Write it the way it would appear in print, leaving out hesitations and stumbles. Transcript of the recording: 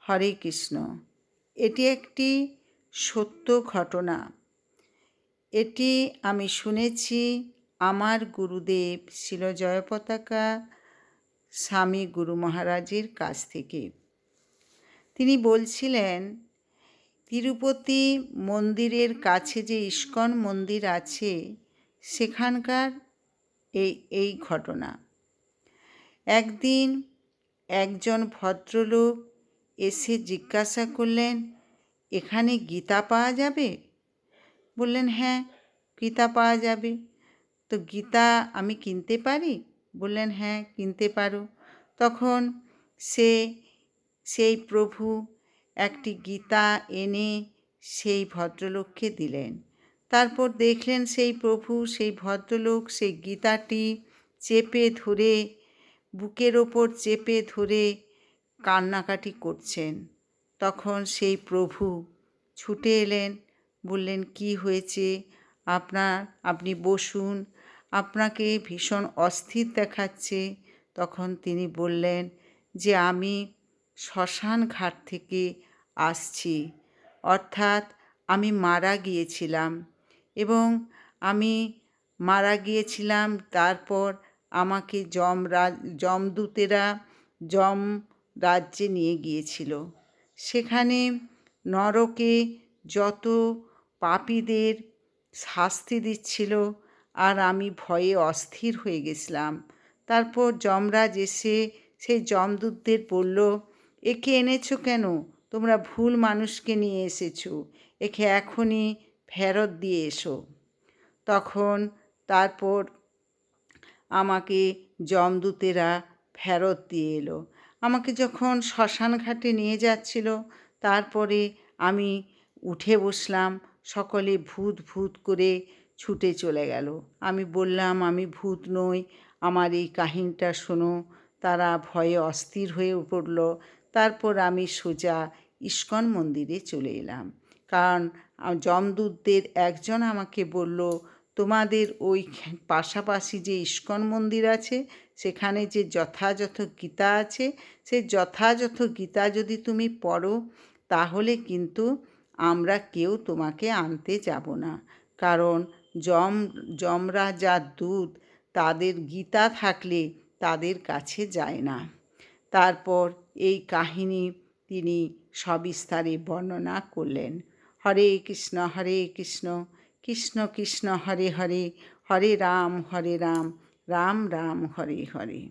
হরে কৃষ্ণ। এটি একটি সত্য ঘটনা। এটি আমি শুনেছি আমার গুরুদেব শ্রীল জয়পতাকা স্বামী গুরু মহারাজের কাছ থেকে। তিনি বলছিলেন, তিরুপতি মন্দিরের কাছে যে ইস্কন মন্দির আছে সেখানকার এই ঘটনা। একদিন একজন ভদ্রলোক এসে জিজ্ঞাসা করলেন, এখানে গীতা পাওয়া যাবে? বললেন, হ্যাঁ, গীতা পাওয়া যাবে। তো গীতা আমি কিনতে পারি? বললেন, হ্যাঁ, কিনতে পারো। তখন সেই প্রভু একটি গীতা এনে সেই ভদ্রলোককে দিলেন। তারপর দেখলেন সেই প্রভু, সেই ভদ্রলোক সেই গীতাটি চেপে ধরে, বুকের ওপর চেপে ধরে কান্নাকাটি করছেন। তখন সেই প্রভু ছুটে এলেন, বললেন, কি হয়েছে আপনি বসুন, আপনাকে ভীষণ অস্থির দেখাচ্ছে। তখন তিনি বললেন যে আমি শ্মশান ঘাট থেকে আসছি, অর্থাৎ আমি মারা গিয়েছিলাম এবং আমি মারা গিয়েছিলাম। তারপর আমাকে যমদূতেরা যম রাজ্যে নিয়ে গিয়েছিল। সেখানে নরকে যত পাপীদের শাস্তি দিচ্ছিল আর আমি ভয়ে অস্থির হয়ে গেছিলাম। তারপর যমরাজ এসে সেই যমদূতদের বলল, একে এনেছো কেন? তোমরা ভুল মানুষকে নিয়ে এসেছো, একে এখনই ফেরত দিয়ে এসো। তখন তারপর আমাকে যমদূতেরা ফেরত দিয়ে এলো। আমাকে যখন শ্মশান ঘাটে নিয়ে যাচ্ছিল, তারপরে আমি উঠে বসলাম, সকলে ভূত ভূত করে ছুটে চলে গেল। আমি বললাম, আমি ভূত নই, আমার এই কাহিনীটা শোনো। তারা ভয়ে অস্থির হয়ে পড়ল। তারপর আমি সোজা ইস্কন মন্দিরে চলে এলাম, কারণ যমদূতদের একজন আমাকে বলল, তোমাদের ওই পাশাপাশি যে ইস্কন মন্দির আছে সেখানে যে যথাযথ গীতা আছে, সেই যথাযথ গীতা যদি তুমি পড়ো তাহলে কিন্তু আমরা কেউ তোমাকে আনতে যাব না, কারণ যমরা যা দূত তাদের গীতা থাকলে তাদের কাছে যায় না। তারপর এই কাহিনী তিনি সবিস্তারে বর্ণনা করলেন। হরে কৃষ্ণ কৃষ্ণ কৃষ্ণ হরে হরে, হরে রাম রাম রাম হরে হরে।